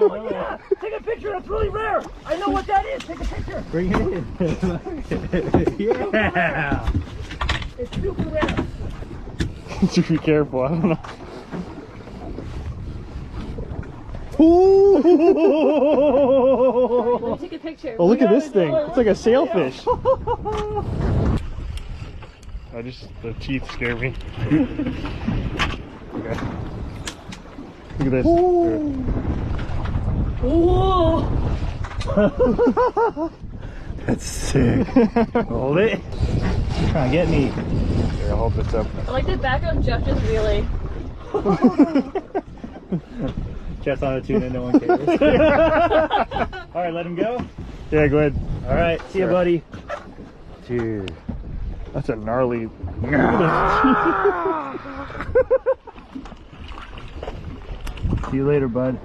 Oh yeah! Take a picture, that's really rare! I know what that is, take a picture! Bring it in. Yeah! It's super rare! Just be careful, I don't know. Ooh! Let me take a picture. Oh, look at this thing. It's like a sailfish. The teeth scare me. Okay. Look at this. Whoa! That's sick. Hold it. Trying to get me. Here, I'll hold this up. I like the background Jeff just really. Jeff's on a tuna, no one cares. Alright, let him go. Yeah, go ahead. Alright, see ya, buddy. Dude. That's a gnarly. See you later, bud.